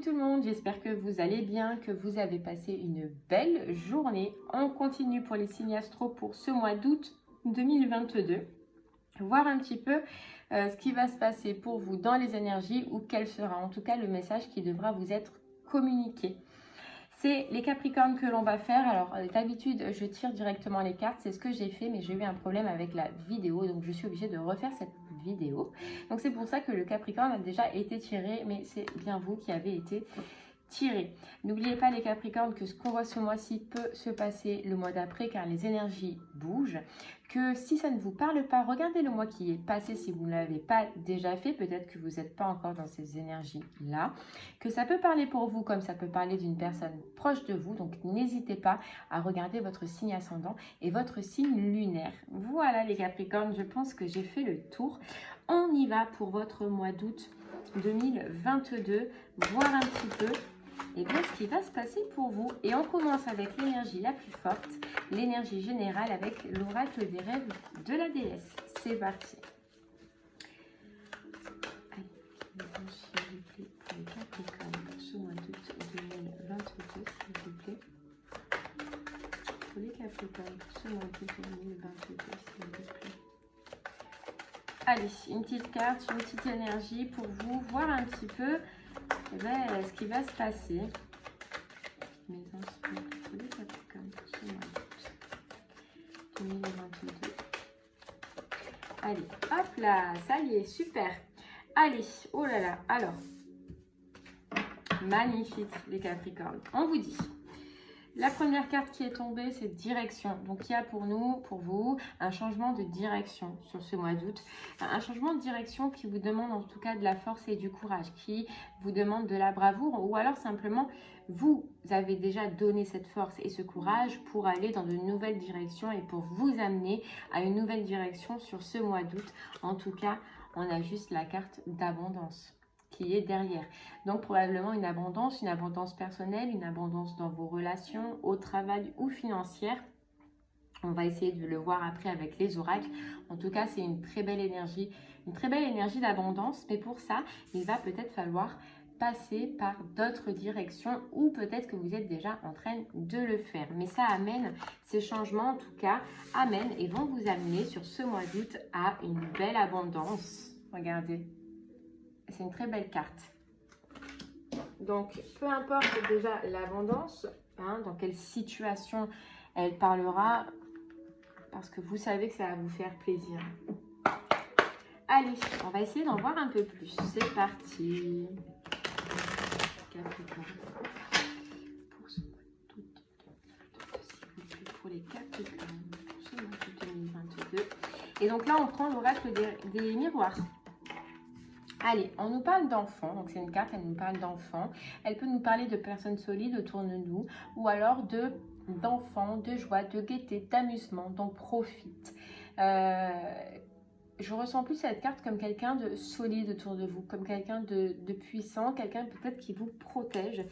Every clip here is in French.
tout le monde, j'espère que vous allez bien, que vous avez passé une belle journée. On continue pour les signes astro pour ce mois d'août 2022. Voir un petit peu ce qui va se passer pour vous dans les énergies ou quel sera en tout cas le message qui devra vous être communiqué. C'est les Capricornes que l'on va faire. Alors d'habitude je tire directement les cartes, c'est ce que j'ai fait, mais j'ai eu un problème avec la vidéo, donc je suis obligée de refaire cette vidéo. Donc c'est pour ça que le Capricorne a déjà été tiré, mais c'est bien vous qui avez été tiré. N'oubliez pas les Capricornes que ce qu'on voit ce mois-ci peut se passer le mois d'après, car les énergies bougent. Que si ça ne vous parle pas, regardez le mois qui est passé si vous ne l'avez pas déjà fait. Peut-être que vous n'êtes pas encore dans ces énergies-là. Que ça peut parler pour vous comme ça peut parler d'une personne proche de vous. Donc n'hésitez pas à regarder votre signe ascendant et votre signe lunaire. Voilà les Capricornes, je pense que j'ai fait le tour. On y va pour votre mois d'août 2022. Voir un petit peu et bien ce qui va se passer pour vous. Et on commence avec l'énergie la plus forte, l'énergie générale avec l'oracle des rêves de la déesse. C'est parti. Allez, s'il vous plaît, pour les Capricornes pour ce mois d'août 2022, s'il vous plaît. Pour les Capricornes pour ce mois d'août 2022, s'il vous plaît. Allez, une petite carte, une petite énergie pour vous, voir un petit peu ce qui va se passer. Mes anciens, pour les Capricornes pour ce mois d'août 2022. Allez, hop là, ça y est, super. Allez, oh là là, alors, magnifique les Capricornes. On vous dit, la première carte qui est tombée, c'est direction. Donc, il y a pour nous, pour vous, un changement de direction sur ce mois d'août. Un changement de direction qui vous demande en tout cas de la force et du courage, qui vous demande de la bravoure, ou alors simplement, vous avez déjà donné cette force et ce courage pour aller dans de nouvelles directions et pour vous amener à une nouvelle direction sur ce mois d'août. En tout cas, on a juste la carte d'abondance qui est derrière. Donc probablement une abondance personnelle, une abondance dans vos relations, au travail ou financière. On va essayer de le voir après avec les oracles. En tout cas, c'est une très belle énergie d'abondance. Mais pour ça, il va peut-être falloir passer par d'autres directions ou peut-être que vous êtes déjà en train de le faire. Mais ça amène, ces changements en tout cas, amènent et vont vous amener sur ce mois d'août à une belle abondance. Regardez. C'est une très belle carte. Donc, peu importe déjà l'abondance, dans quelle situation elle parlera, parce que vous savez que ça va vous faire plaisir. Allez, on va essayer d'en voir un peu plus. C'est parti. Capricorne. Pour ce mois d'août, pour les Capricornes, pour ce mois d'août 2022. Et donc là, on prend l'oracle des miroirs. Allez, on nous parle d'enfants, donc c'est une carte, elle nous parle d'enfants. Elle peut nous parler de personnes solides autour de nous ou alors d'enfants, de joie, de gaieté, d'amusement, donc profite. Je ressens plus cette carte comme quelqu'un de solide autour de vous, comme quelqu'un de puissant, quelqu'un peut-être qui vous protège.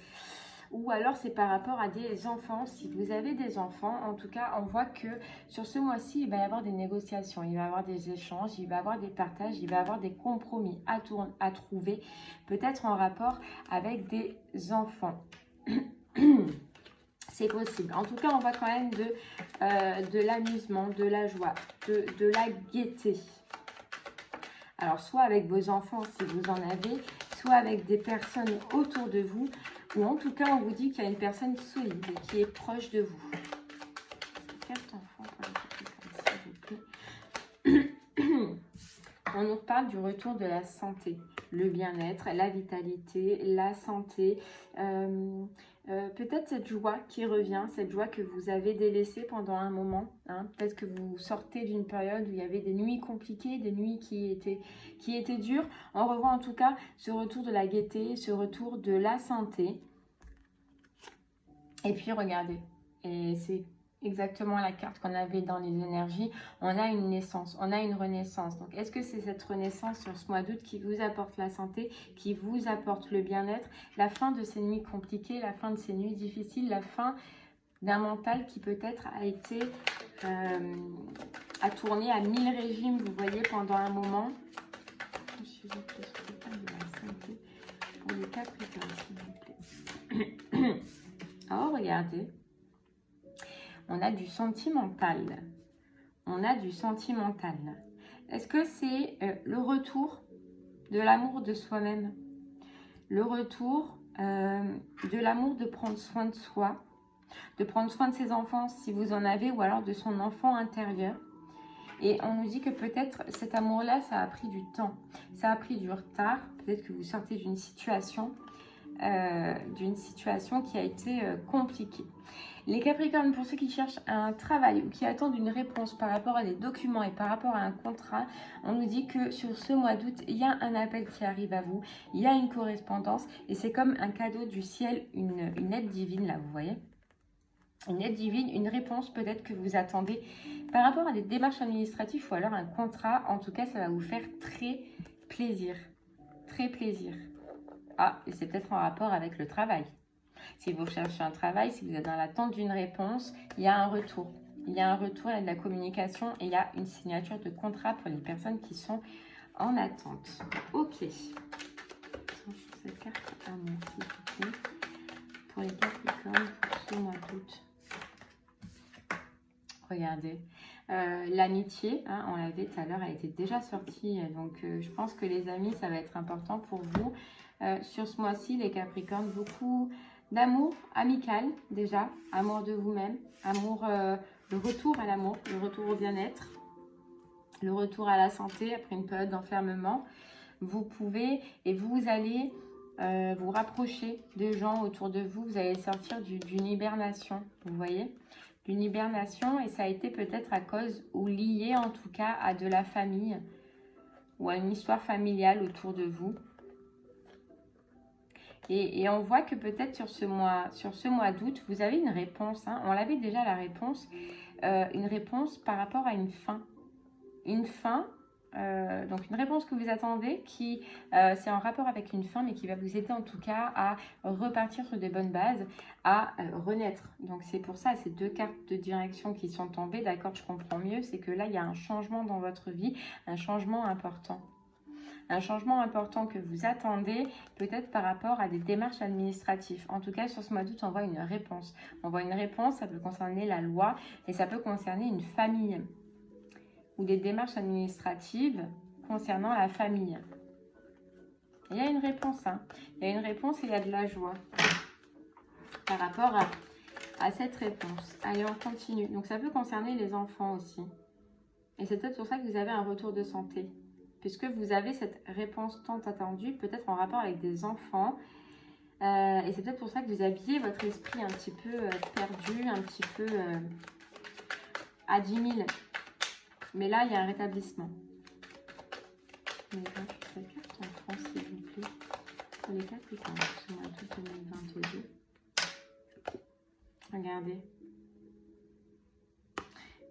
Ou alors c'est par rapport à des enfants. Si vous avez des enfants, en tout cas, on voit que sur ce mois-ci, il va y avoir des négociations, il va y avoir des échanges, il va y avoir des partages, il va y avoir des compromis à trouver, peut-être en rapport avec des enfants. C'est possible. En tout cas, on voit quand même de l'amusement, de la joie, de la gaieté. Alors, soit avec vos enfants, si vous en avez, soit avec des personnes autour de vous, ou en tout cas, on vous dit qu'il y a une personne solide qui est proche de vous. Carte enfant, on nous parle du retour de la santé, le bien-être, la vitalité, la santé. Peut-être cette joie qui revient, cette joie que vous avez délaissée pendant un moment. Peut-être que vous sortez d'une période où il y avait des nuits compliquées, des nuits qui étaient dures. On revoit en tout cas ce retour de la gaieté, ce retour de la santé. Et puis regardez, et c'est exactement la carte qu'on avait dans les énergies. On a une naissance, on a une renaissance. Donc est-ce que c'est cette renaissance sur ce mois d'août qui vous apporte la santé, qui vous apporte le bien-être, la fin de ces nuits compliquées, la fin de ces nuits difficiles, la fin d'un mental qui peut-être a été a tourné à 1000 régimes, vous voyez, pendant un moment. Pour pour les Capricornes, s'il vous plaît. Oh, regardez. On a du sentimental. On a du sentimental. Est-ce que c'est le retour de l'amour de soi-même? Le retour de l'amour de prendre soin de soi, de prendre soin de ses enfants si vous en avez, ou alors de son enfant intérieur. Et on nous dit que peut-être cet amour-là, ça a pris du temps, ça a pris du retard. Peut-être que vous sortez d'une situation qui a été compliquée. Les Capricornes, pour ceux qui cherchent un travail ou qui attendent une réponse par rapport à des documents et par rapport à un contrat, on nous dit que sur ce mois d'août, il y a un appel qui arrive à vous, il y a une correspondance et c'est comme un cadeau du ciel, une aide divine là, vous voyez? Une aide divine, une réponse peut-être que vous attendez par rapport à des démarches administratives ou alors un contrat. En tout cas, ça va vous faire très plaisir. Très plaisir. Ah, et c'est peut-être en rapport avec le travail. Si vous recherchez un travail, si vous êtes dans l'attente d'une réponse, il y a un retour. Il y a un retour, il y a de la communication et il y a une signature de contrat pour les personnes qui sont en attente. Ok. Cette carte à moi, s'il vous plaît. Pour les Capricornes, pour ce mois d'août. Regardez. L'amitié, hein, on l'avait tout à l'heure, elle était déjà sortie. Donc, je pense que les amis, ça va être important pour vous. Sur ce mois-ci, les Capricornes, beaucoup d'amour amical déjà, amour de vous-même, amour, le retour à l'amour, le retour au bien-être, le retour à la santé après une période d'enfermement. Vous pouvez et vous allez vous rapprocher de gens autour de vous, vous allez sortir d'une hibernation, vous voyez, d'une hibernation, et ça a été peut-être à cause ou lié en tout cas à de la famille ou à une histoire familiale autour de vous. Et on voit que peut-être sur ce mois d'août, vous avez une réponse. Hein. On l'avait déjà la réponse. Une réponse par rapport à une fin. Une fin, donc une réponse que vous attendez qui, c'est en rapport avec une fin, mais qui va vous aider en tout cas à repartir sur des bonnes bases, à renaître. Donc c'est pour ça, ces deux cartes de direction qui sont tombées, d'accord, je comprends mieux, c'est que là, il y a un changement dans votre vie, un changement important. Un changement important que vous attendez, peut-être par rapport à des démarches administratives. En tout cas, sur ce mois d'août, on voit une réponse. On voit une réponse, ça peut concerner la loi et ça peut concerner une famille ou des démarches administratives concernant la famille. Il y a une réponse, hein. Il y a une réponse et il y a de la joie par rapport à cette réponse. Allez, on continue. Donc, ça peut concerner les enfants aussi. Et c'est peut-être pour ça que vous avez un retour de santé, puisque vous avez cette réponse tant attendue, peut-être en rapport avec des enfants. Et c'est peut-être pour ça que vous habillez votre esprit un petit peu perdu, un petit peu à 10 000. Mais là, il y a un rétablissement. Mais je vais carte en France, s'il vous plaît. Pour les Capricornes, ce mois d'août 2022. Regardez.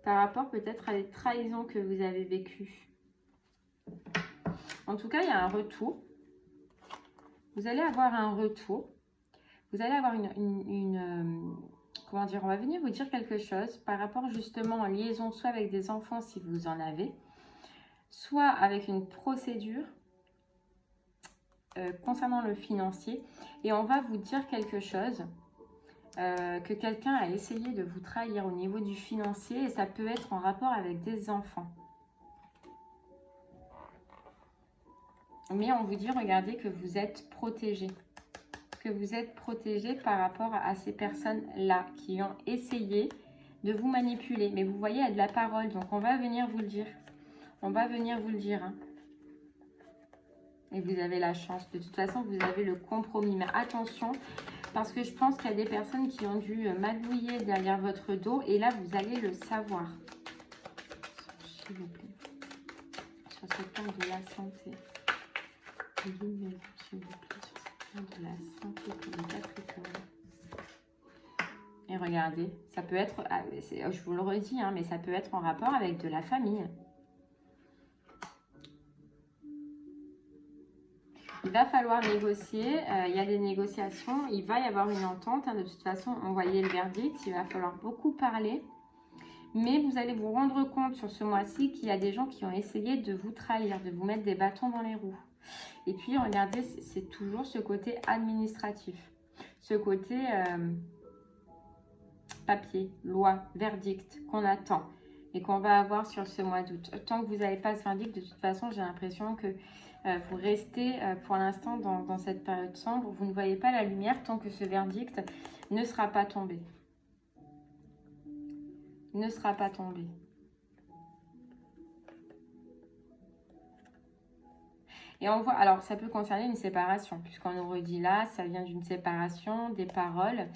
Par rapport peut-être à des trahisons que vous avez vécues. En tout cas, il y a un retour. Vous allez avoir un retour. Vous allez avoir comment dire, on va venir vous dire quelque chose par rapport justement en liaison soit avec des enfants si vous en avez, soit avec une procédure concernant le financier. Et on va vous dire quelque chose que quelqu'un a essayé de vous trahir au niveau du financier et ça peut être en rapport avec des enfants. Mais on vous dit, regardez, que vous êtes protégé. Que vous êtes protégé par rapport à ces personnes-là qui ont essayé de vous manipuler. Mais vous voyez, il y a de la parole, donc on va venir vous le dire. On va venir vous le dire. Hein. Et vous avez la chance. De toute façon, vous avez le compromis. Mais attention, parce que je pense qu'il y a des personnes qui ont dû magouiller derrière votre dos. Et là, vous allez le savoir. S'il vous plaît. Sur cette carte de la santé. S'il vous plaît, sur cette carte de la santé pour les Capricornes. Et regardez, ça peut être, je vous le redis, hein, mais ça peut être en rapport avec de la famille. Il va falloir négocier, il y a des négociations, il va y avoir une entente. Hein, de toute façon, on voyait le verdict, il va falloir beaucoup parler. Mais vous allez vous rendre compte sur ce mois-ci qu'il y a des gens qui ont essayé de vous trahir, de vous mettre des bâtons dans les roues. Et puis, regardez, c'est toujours ce côté administratif. Ce côté papier, loi, verdict qu'on attend et qu'on va avoir sur ce mois d'août. Tant que vous n'avez pas ce verdict, de toute façon, j'ai l'impression que vous restez pour l'instant dans cette période sombre. Vous ne voyez pas la lumière tant que ce verdict ne sera pas tombé. Ne sera pas tombé. Et on voit, alors ça peut concerner une séparation, puisqu'on nous redit là, ça vient d'une séparation, des paroles,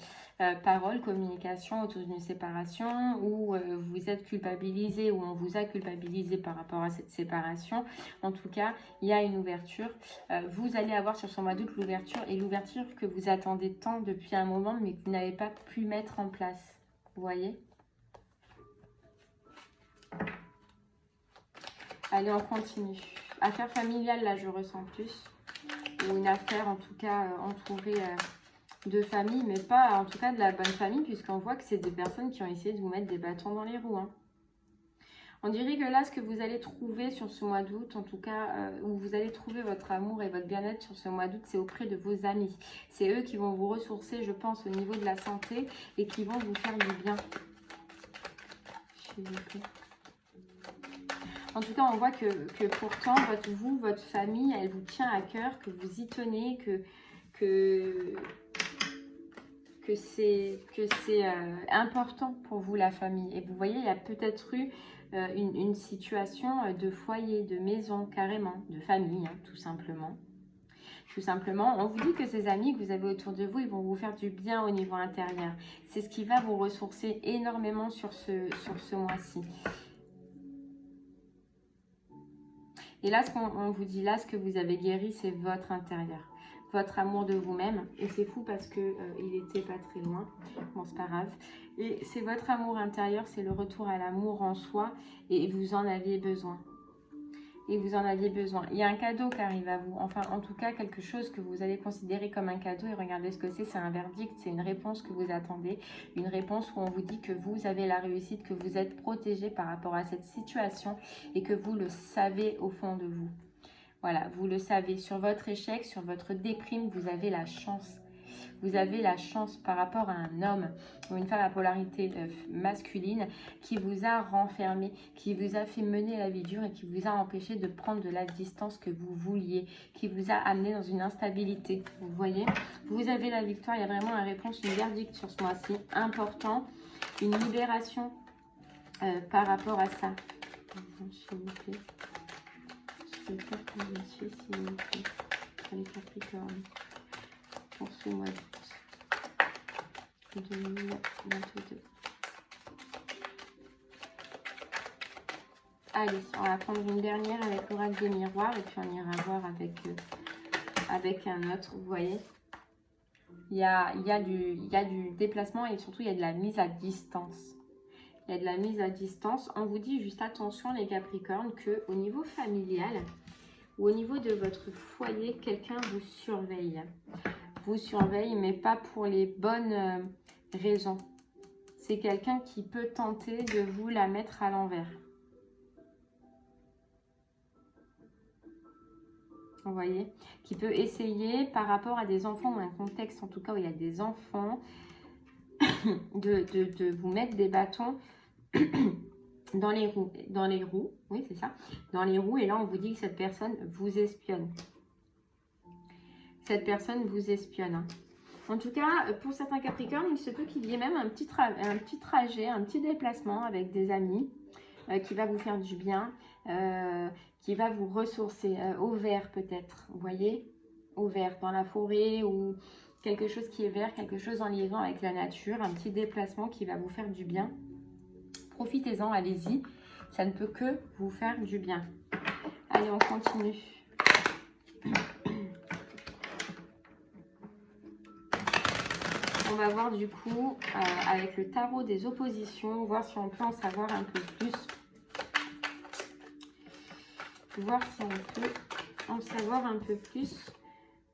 communication autour d'une séparation, où vous êtes culpabilisé, ou on vous a culpabilisé par rapport à cette séparation. En tout cas, il y a une ouverture. Vous allez avoir sur ce mois d'août l'ouverture, et l'ouverture que vous attendez tant depuis un moment, mais que vous n'avez pas pu mettre en place. Vous voyez ? Allez, on continue. Affaire familiale, là, je ressens plus. Ou une affaire, en tout cas, entourée de famille, mais pas, en tout cas, de la bonne famille, puisqu'on voit que c'est des personnes qui ont essayé de vous mettre des bâtons dans les roues. Hein. On dirait que là, ce que vous allez trouver sur ce mois d'août, en tout cas, où vous allez trouver votre amour et votre bien-être sur ce mois d'août, c'est auprès de vos amis. C'est eux qui vont vous ressourcer, je pense, au niveau de la santé et qui vont vous faire du bien. S'il vous plaît. En tout cas, on voit que pourtant, votre famille, elle vous tient à cœur, que vous y tenez, que c'est important pour vous, la famille. Et vous voyez, il y a peut-être eu une situation de foyer, de maison, carrément, de famille, hein, tout simplement. Tout simplement, on vous dit que ces amis que vous avez autour de vous, ils vont vous faire du bien au niveau intérieur. C'est ce qui va vous ressourcer énormément sur ce mois-ci. Et là, ce qu'on vous dit là, ce que vous avez guéri, c'est votre intérieur. Votre amour de vous-même. Et c'est fou parce que il était pas très loin. Bon, c'est pas grave. Et c'est votre amour intérieur, c'est le retour à l'amour en soi. Et vous en aviez besoin. Et vous en aviez besoin. Il y a un cadeau qui arrive à vous. Enfin, en tout cas, quelque chose que vous allez considérer comme un cadeau. Et regardez ce que c'est. C'est un verdict. C'est une réponse que vous attendez. Une réponse où on vous dit que vous avez la réussite, que vous êtes protégé par rapport à cette situation et que vous le savez au fond de vous. Voilà, vous le savez. Sur votre échec, sur votre déprime, vous avez la chance. Vous avez la chance par rapport à un homme ou une femme à polarité masculine qui vous a renfermé, qui vous a fait mener la vie dure et qui vous a empêché de prendre de la distance que vous vouliez, qui vous a amené dans une instabilité. Vous voyez, vous avez la victoire. Il y a vraiment une réponse, une verdict sur ce mois-ci important, une libération par rapport à ça. S'il vous plaît. Je vais faire que monsieur, s'il vous plaît. Les Capricornes. Pour ce mois d'août 2022. Allez, on va prendre une dernière avec l'oracle des miroirs et puis on ira voir avec un autre. Vous voyez, il y a du déplacement et surtout il y a de la mise à distance. Il y a de la mise à distance. On vous dit juste attention les Capricornes qu'au niveau familial ou au niveau de votre foyer, quelqu'un vous surveille. Vous surveille, mais pas pour les bonnes raisons. C'est quelqu'un qui peut tenter de vous la mettre à l'envers. Vous voyez, qui peut essayer par rapport à des enfants ou un contexte en tout cas où il y a des enfants de vous mettre des bâtons dans les roues, oui c'est ça, dans les roues. Et là on vous dit que cette personne vous espionne. Cette personne vous espionne. Hein. En tout cas, pour certains Capricornes, il se peut qu'il y ait même un petit trajet, un petit déplacement avec des amis qui va vous faire du bien, qui va vous ressourcer au vert peut-être, vous voyez, au vert, dans la forêt ou quelque chose qui est vert, quelque chose en liaison avec la nature, un petit déplacement qui va vous faire du bien. Profitez-en, allez-y, ça ne peut que vous faire du bien. Allez, on continue. On va voir du coup avec le tarot des oppositions, voir si on peut en savoir un peu plus. Voir si on peut en savoir un peu plus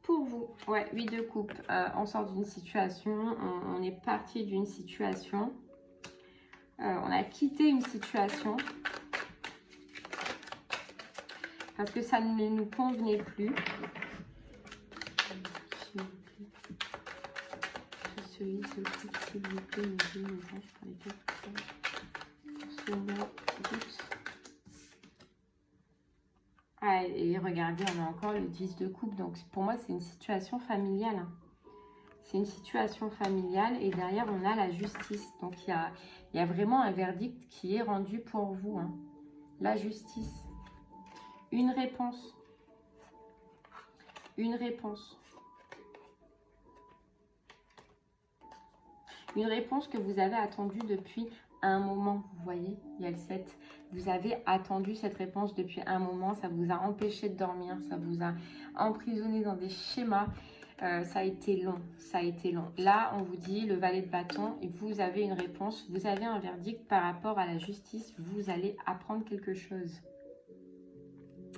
pour vous. Ouais, 8 de coupe. On sort d'une situation, on est parti d'une situation. On a quitté une situation parce que ça ne nous convenait plus. Celui s'occupe, s'il vous plaît, nous dit les anges pour lesquels ce mois d'août. Ah, et regardez, on a encore le 10 de coupe. Donc, pour moi, c'est une situation familiale. C'est une situation familiale. Et derrière, on a la justice. Donc, il y a vraiment un verdict qui est rendu pour vous. Hein. La justice. Une réponse. Une réponse. Une réponse que vous avez attendue depuis un moment. Vous voyez, il y a le 7. Vous avez attendu cette réponse depuis un moment. Ça vous a empêché de dormir. Ça vous a emprisonné dans des schémas. Ça a été long. Ça a été long. Là, on vous dit le valet de bâton. Et vous avez une réponse. Vous avez un verdict par rapport à la justice. Vous allez apprendre quelque chose.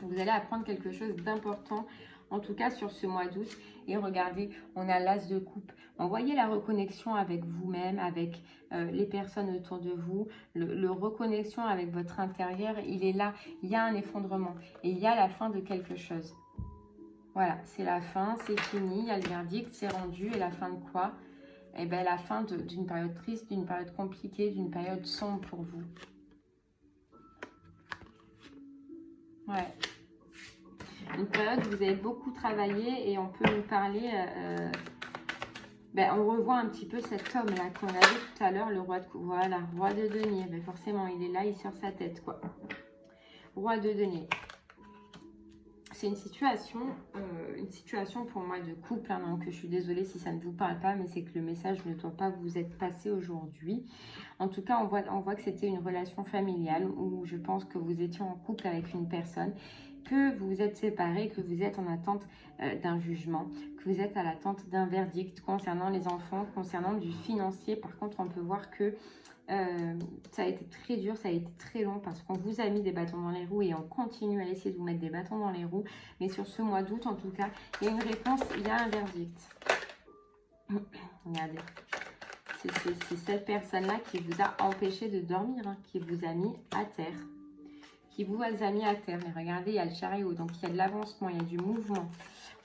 Vous allez apprendre quelque chose d'important. En tout cas, sur ce mois d'août. Et regardez, on a l'as de coupe. Envoyez la reconnexion avec vous-même, avec les personnes autour de vous. Le reconnexion avec votre intérieur, il est là. Il y a un effondrement. Et il y a la fin de quelque chose. Voilà, c'est la fin, c'est fini. Il y a le verdict, c'est rendu. Et la fin de quoi? Eh bien, la fin d'une période triste, d'une période compliquée, d'une période sombre pour vous. Ouais. Une période où vous avez beaucoup travaillé et on peut nous parler... on revoit un petit peu cet homme-là qu'on avait tout à l'heure, le roi de... Voilà, roi de denier. Ben forcément, il est là, il sort sa tête, quoi. Roi de denier. C'est une situation pour moi de couple. Hein, donc, je suis désolée si ça ne vous parle pas, mais c'est que le message ne doit pas vous être passé aujourd'hui. En tout cas, on voit que c'était une relation familiale où je pense que vous étiez en couple avec une personne, que vous vous êtes séparés, que vous êtes en attente d'un jugement, que vous êtes à l'attente d'un verdict concernant les enfants, concernant du financier. Par contre, on peut voir que ça a été très dur, ça a été très long parce qu'on vous a mis des bâtons dans les roues et on continue à essayer de vous mettre des bâtons dans les roues. Mais sur ce mois d'août, en tout cas, il y a une réponse, il y a un verdict. Regardez. C'est cette personne-là qui vous a empêché de dormir, hein, qui vous a mis à terre. Qui vous a mis à terre. Mais regardez, il y a le chariot, donc il y a de l'avancement, il y a du mouvement.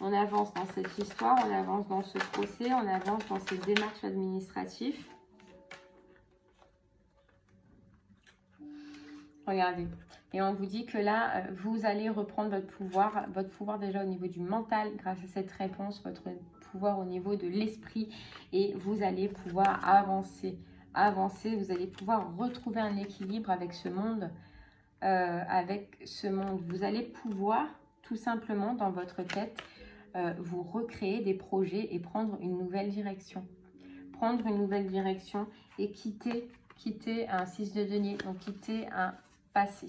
On avance dans cette histoire, on avance dans ce procès, on avance dans ces démarches administratives. Regardez. Et on vous dit que là, vous allez reprendre votre pouvoir déjà au niveau du mental grâce à cette réponse, votre pouvoir au niveau de l'esprit. Et vous allez pouvoir avancer. Avancer, vous allez pouvoir retrouver un équilibre avec ce monde. Vous allez pouvoir, tout simplement, dans votre tête, vous recréer des projets et prendre une nouvelle direction. Prendre une nouvelle direction et quitter un 6 de denier, donc quitter un passé.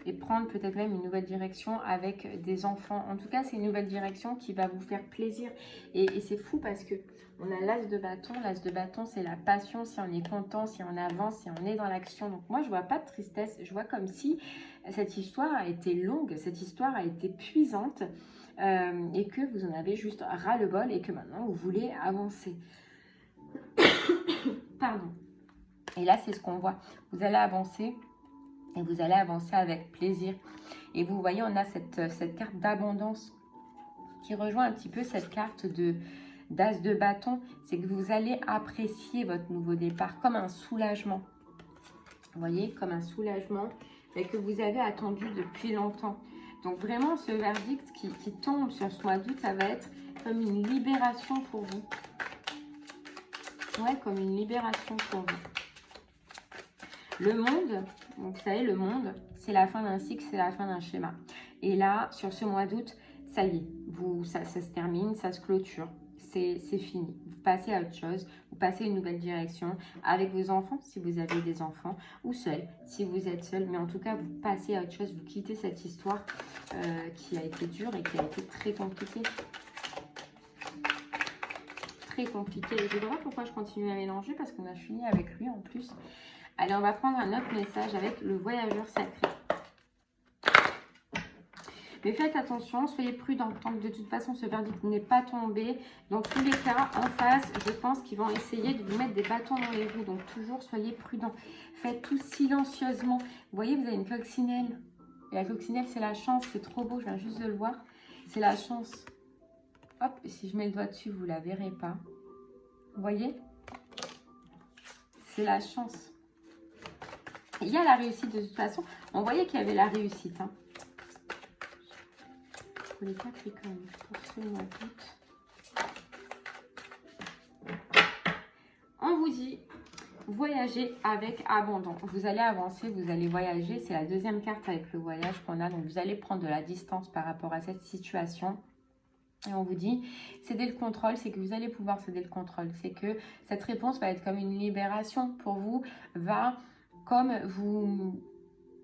Et prendre peut-être même une nouvelle direction avec des enfants. En tout cas, c'est une nouvelle direction qui va vous faire plaisir. Et c'est fou parce que on a l'as de bâton. L'as de bâton, c'est la passion. Si on est content, si on avance, si on est dans l'action. Donc moi, je vois pas de tristesse. Je vois comme si cette histoire a été longue, cette histoire a été puisante et que vous en avez juste ras-le-bol et que maintenant, vous voulez avancer. Pardon. Et là, c'est ce qu'on voit. Vous allez avancer. Et vous allez avancer avec plaisir. Et vous voyez, on a cette carte d'abondance qui rejoint un petit peu cette carte d'as de bâton. C'est que vous allez apprécier votre nouveau départ comme un soulagement. Vous voyez, comme un soulagement que vous avez attendu depuis longtemps. Donc vraiment, ce verdict qui tombe sur ce mois d'août, ça va être comme une libération pour vous. Ouais, comme une libération pour vous. Le monde, vous savez, le monde, c'est la fin d'un cycle, c'est la fin d'un schéma. Et là, sur ce mois d'août, ça y est, ça se termine, ça se clôture, c'est fini. Vous passez à autre chose, vous passez une nouvelle direction avec vos enfants, si vous avez des enfants, ou seul, si vous êtes seul. Mais en tout cas, vous passez à autre chose, vous quittez cette histoire qui a été dure et qui a été très compliquée. Très compliquée. Je ne sais pas pourquoi je continue à mélanger, parce qu'on a fini avec lui en plus. Allez, on va prendre un autre message avec le voyageur sacré. Mais faites attention, soyez prudents. Tant que de toute façon, ce verdict n'est pas tombé. Dans tous les cas, en face, je pense qu'ils vont essayer de vous mettre des bâtons dans les roues. Donc, toujours, soyez prudents. Faites tout silencieusement. Vous voyez, vous avez une coccinelle. Et la coccinelle, c'est la chance. C'est trop beau, je viens juste de le voir. C'est la chance. Hop, si je mets le doigt dessus, vous ne la verrez pas. Vous voyez? C'est la chance. Il y a la réussite de toute façon. On voyait qu'il y avait la réussite. Hein. Pour les Capricornes, pour ce mois d'août. On vous dit, voyager avec abandon. Vous allez avancer, vous allez voyager. C'est la deuxième carte avec le voyage qu'on a. Donc, vous allez prendre de la distance par rapport à cette situation. Et on vous dit, céder le contrôle, c'est que vous allez pouvoir céder le contrôle. C'est que cette réponse va être comme une libération pour vous, va comme vous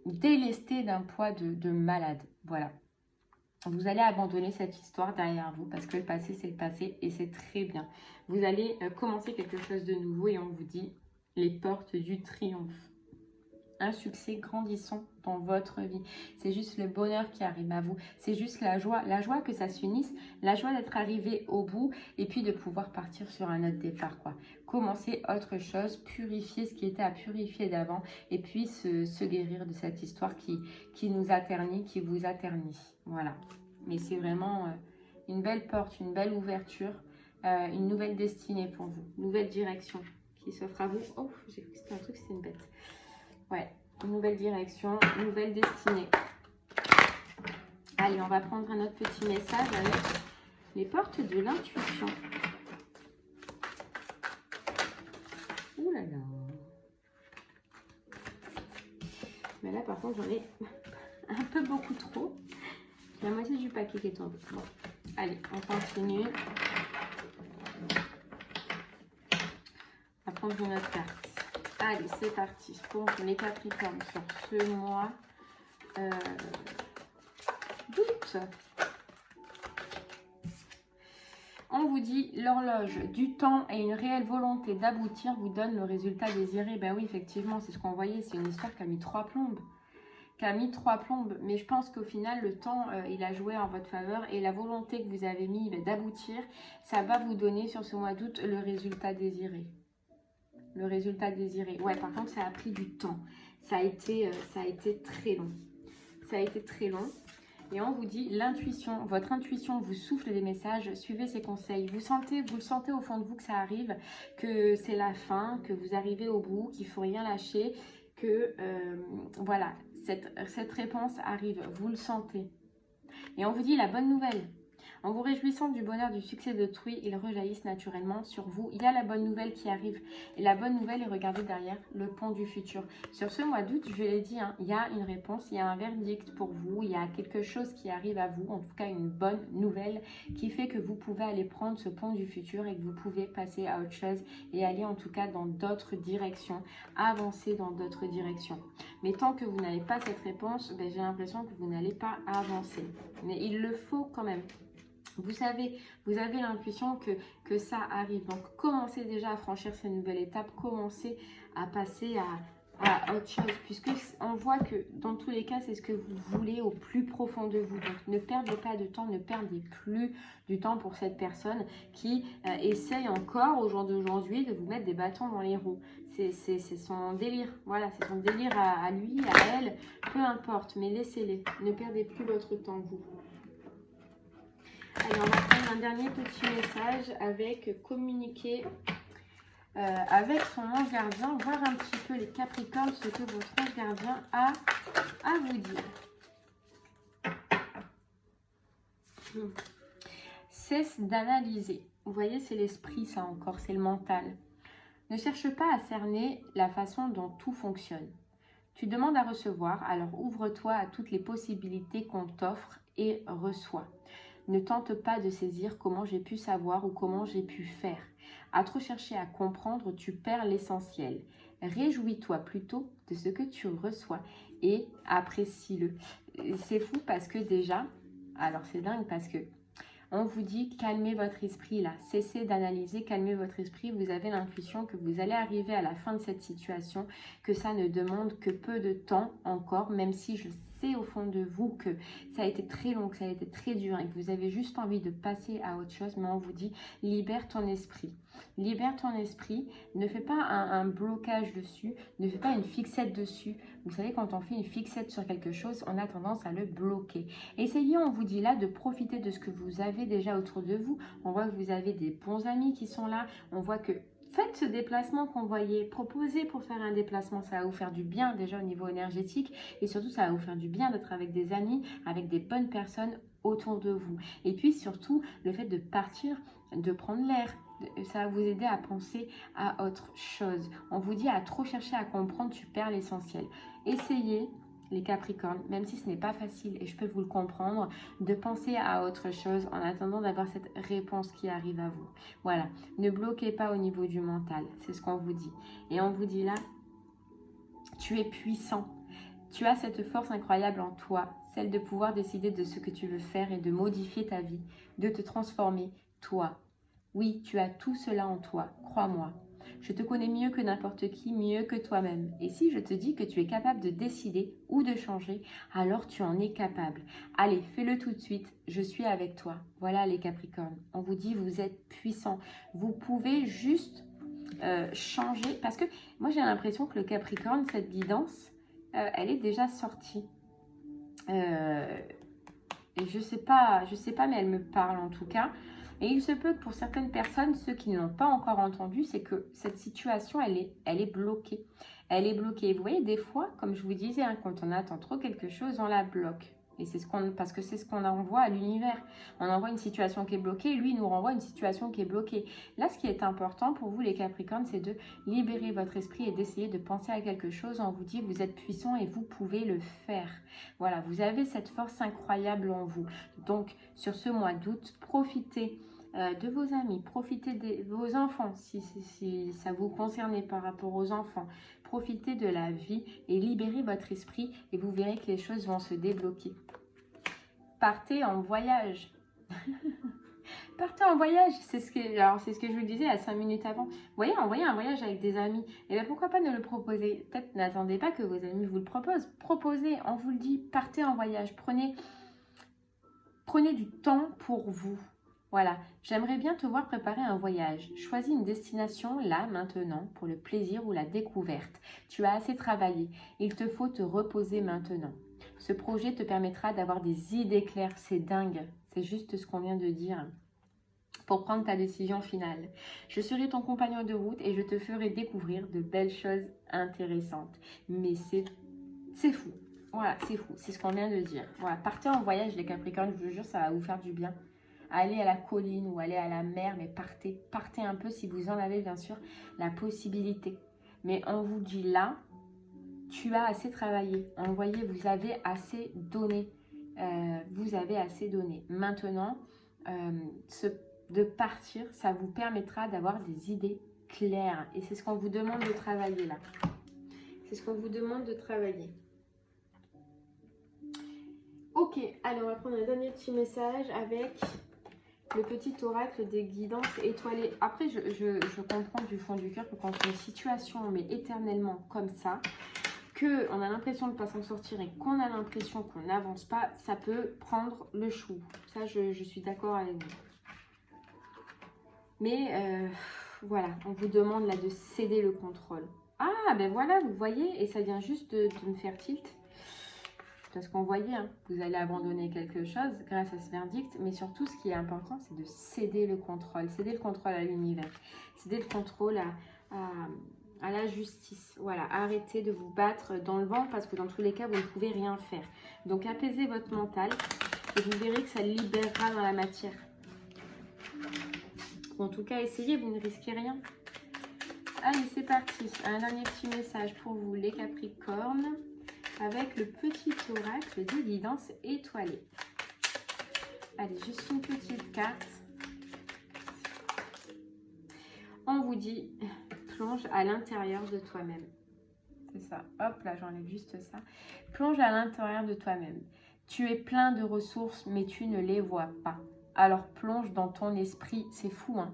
délester d'un poids de malade. Voilà. Vous allez abandonner cette histoire derrière vous parce que le passé, c'est le passé et c'est très bien. Vous allez commencer quelque chose de nouveau et on vous dit les portes du triomphe. Un succès grandissant dans votre vie. C'est juste le bonheur qui arrive à vous. C'est juste la joie que ça s'unisse, la joie d'être arrivé au bout et puis de pouvoir partir sur un autre départ, quoi. Commencer autre chose, purifier ce qui était à purifier d'avant et puis se guérir de cette histoire qui nous a terni, qui vous a terni. Voilà. Mais c'est vraiment une belle porte, une belle ouverture, une nouvelle destinée pour vous, une nouvelle direction qui s'offre à vous. Oh, j'ai cru que c'était un truc, c'était une bête. Ouais, une nouvelle direction, une nouvelle destinée. Allez, on va prendre un autre petit message avec les portes de l'intuition. Ouh là là. Mais là, par contre, j'en ai un peu beaucoup trop. La moitié du paquet qui est tombé. Bon, allez, on continue. On va prendre une autre carte. Allez, c'est parti pour les Capricornes sur ce mois d'août. On vous dit l'horloge du temps et une réelle volonté d'aboutir vous donne le résultat désiré. Ben oui, effectivement, c'est ce qu'on voyait. C'est une histoire qui a mis 3 plombes. Mais je pense qu'au final, le temps, il a joué en votre faveur et la volonté que vous avez mis d'aboutir, ça va vous donner sur ce mois d'août le résultat désiré. Le résultat désiré. Ouais, par contre, ça a pris du temps. Ça a été très long. Ça a été très long. Et on vous dit, l'intuition, votre intuition vous souffle des messages, suivez ses conseils. Vous le sentez au fond de vous que ça arrive, que c'est la fin, que vous arrivez au bout, qu'il ne faut rien lâcher, que voilà, cette réponse arrive, vous le sentez. Et on vous dit la bonne nouvelle. En vous réjouissant du bonheur du succès d'autrui, ils rejaillissent naturellement sur vous. Il y a la bonne nouvelle qui arrive. Et la bonne nouvelle est, regardez derrière, le pont du futur. Sur ce mois d'août, je l'ai dit, hein, il y a une réponse, il y a un verdict pour vous, il y a quelque chose qui arrive à vous, en tout cas une bonne nouvelle qui fait que vous pouvez aller prendre ce pont du futur et que vous pouvez passer à autre chose et aller en tout cas dans d'autres directions, avancer dans d'autres directions. Mais tant que vous n'avez pas cette réponse, ben, j'ai l'impression que vous n'allez pas avancer. Mais il le faut quand même. Vous savez, vous avez l'intuition que ça arrive. Donc, commencez déjà à franchir cette nouvelle étape. Commencez à passer à autre chose. Puisque on voit que dans tous les cas, c'est ce que vous voulez au plus profond de vous. Donc, ne perdez pas de temps. Ne perdez plus du temps pour cette personne qui essaye encore au jour d'aujourd'hui de vous mettre des bâtons dans les roues. C'est son délire. Voilà, c'est son délire à lui, à elle. Peu importe, mais laissez-les. Ne perdez plus votre temps, vous. Allez, on va prendre un dernier petit message avec communiquer avec son ange gardien, voir un petit peu les Capricornes, ce que votre ange gardien a à vous dire. Cesse d'analyser. Vous voyez, c'est l'esprit, ça encore, c'est le mental. Ne cherche pas à cerner la façon dont tout fonctionne. Tu demandes à recevoir, alors ouvre-toi à toutes les possibilités qu'on t'offre et reçois. Ne tente pas de saisir comment j'ai pu savoir ou comment j'ai pu faire. À trop chercher à comprendre, tu perds l'essentiel. Réjouis-toi plutôt de ce que tu reçois et apprécie-le. C'est fou parce que déjà, alors c'est dingue parce que on vous dit calmez votre esprit là, cessez d'analyser, calmez votre esprit. Vous avez l'intuition que vous allez arriver à la fin de cette situation, que ça ne demande que peu de temps encore, même si je sait au fond de vous que ça a été très long, que ça a été très dur et que vous avez juste envie de passer à autre chose, mais on vous dit libère ton esprit. Libère ton esprit, ne fais pas un blocage dessus, ne fais pas une fixette dessus. Vous savez, quand on fait une fixette sur quelque chose, on a tendance à le bloquer. Essayez, on vous dit là, de profiter de ce que vous avez déjà autour de vous. On voit que vous avez des bons amis qui sont là. On voit que faites ce déplacement qu'on voyait, proposez pour faire un déplacement. Ça va vous faire du bien déjà au niveau énergétique et surtout, ça va vous faire du bien d'être avec des amis, avec des bonnes personnes autour de vous. Et puis surtout, le fait de partir, de prendre l'air, ça va vous aider à penser à autre chose. On vous dit à trop chercher à comprendre, tu perds l'essentiel. Essayez, les Capricornes, même si ce n'est pas facile et je peux vous le comprendre, de penser à autre chose en attendant d'avoir cette réponse qui arrive à vous. Voilà, ne bloquez pas au niveau du mental, c'est ce qu'on vous dit. Et on vous dit là, tu es puissant. Tu as cette force incroyable en toi, celle de pouvoir décider de ce que tu veux faire et de modifier ta vie, de te transformer, toi. Oui, tu as tout cela en toi, crois-moi. Je te connais mieux que n'importe qui, mieux que toi-même. Et si je te dis que tu es capable de décider ou de changer, alors tu en es capable. Allez, fais-le tout de suite, je suis avec toi. Voilà les Capricornes, on vous dit vous êtes puissants. Vous pouvez juste changer, parce que moi j'ai l'impression que le Capricorne, cette guidance, elle est déjà sortie. Et je sais pas, mais elle me parle en tout cas. Et il se peut que pour certaines personnes, ceux qui ne l'ont pas encore entendu, c'est que cette situation, elle est bloquée. Elle est bloquée. Vous voyez, des fois, comme je vous disais, hein, quand on attend trop quelque chose, on la bloque. Et c'est parce que c'est ce qu'on envoie à l'univers. On envoie une situation qui est bloquée, lui il nous renvoie une situation qui est bloquée. Là, ce qui est important pour vous, les Capricornes, c'est de libérer votre esprit et d'essayer de penser à quelque chose. On vous dit, vous êtes puissant et vous pouvez le faire. Voilà, vous avez cette force incroyable en vous. Donc, sur ce mois d'août, profitez de vos amis, profitez de vos enfants, si ça vous concerne par rapport aux enfants. Profitez de la vie et libérez votre esprit et vous verrez que les choses vont se débloquer. Partez en voyage. Partez en voyage, c'est ce que je vous disais à 5 minutes avant. Vous voyez, envoyez un voyage avec des amis. Et bien pourquoi pas ne le proposer? Peut-être n'attendez pas que vos amis vous le proposent. Proposez, on vous le dit, partez en voyage. Prenez du temps pour vous. Voilà, j'aimerais bien te voir préparer un voyage. Choisis une destination là, maintenant, pour le plaisir ou la découverte. Tu as assez travaillé. Il te faut te reposer maintenant. Ce projet te permettra d'avoir des idées claires. C'est dingue. C'est juste ce qu'on vient de dire. Pour prendre ta décision finale. Je serai ton compagnon de route et je te ferai découvrir de belles choses intéressantes. Mais c'est fou. Voilà, c'est fou. C'est ce qu'on vient de dire. Voilà, partez en voyage les Capricornes, je vous jure, ça va vous faire du bien. Allez à la colline ou allez à la mer, mais partez un peu si vous en avez bien sûr la possibilité. Mais on vous dit là, tu as assez travaillé. On voyait, vous avez assez donné. Vous avez assez donné. Maintenant, de partir, ça vous permettra d'avoir des idées claires. Et c'est ce qu'on vous demande de travailler là. C'est ce qu'on vous demande de travailler. Ok, allez, on va prendre un dernier petit message avec le petit oracle des guidances étoilées. Après, je comprends du fond du cœur que quand une situation met éternellement comme ça, qu'on a l'impression de ne pas s'en sortir et qu'on a l'impression qu'on n'avance pas, ça peut prendre le chou. Ça, je suis d'accord avec vous. Mais voilà, on vous demande là de céder le contrôle. Ah, ben voilà, vous voyez, et ça vient juste de me faire tilt. Parce qu'on voyait, hein, vous allez abandonner quelque chose grâce à ce verdict, mais surtout ce qui est important, c'est de céder le contrôle à l'univers, céder le contrôle à la justice. Voilà, arrêtez de vous battre dans le vent parce que dans tous les cas, vous ne pouvez rien faire. Donc apaisez votre mental et vous verrez que ça libérera dans la matière. En tout cas, essayez, vous ne risquez rien. Allez, c'est parti. Un dernier petit message pour vous, les Capricornes, avec le petit oracle de guidance étoilée. Allez, juste une petite carte. On vous dit, plonge à l'intérieur de toi-même. C'est ça. Hop, là, j'enlève juste ça. Plonge à l'intérieur de toi-même. Tu es plein de ressources, mais tu ne les vois pas. Alors, plonge dans ton esprit. C'est fou, hein.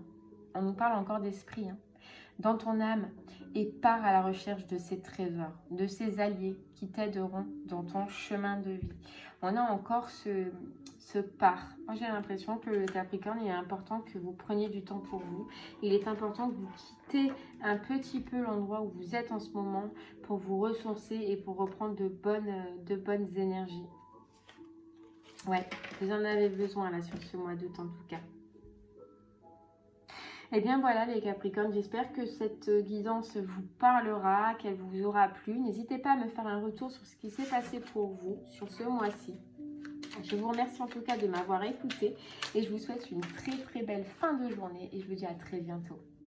On nous parle encore d'esprit, hein. dans ton âme et pars à la recherche de ces trésors, de ces alliés qui t'aideront dans ton chemin de vie. On a encore ce part. Moi, j'ai l'impression que le Capricorne, il est important que vous preniez du temps pour vous. Il est important que vous quittez un petit peu l'endroit où vous êtes en ce moment pour vous ressourcer et pour reprendre de bonnes énergies. Ouais, vous en avez besoin là sur ce mois d'août en tout cas. Et bien voilà les Capricornes, j'espère que cette guidance vous parlera, qu'elle vous aura plu. N'hésitez pas à me faire un retour sur ce qui s'est passé pour vous sur ce mois-ci. Je vous remercie en tout cas de m'avoir écouté et je vous souhaite une très belle fin de journée et je vous dis à très bientôt.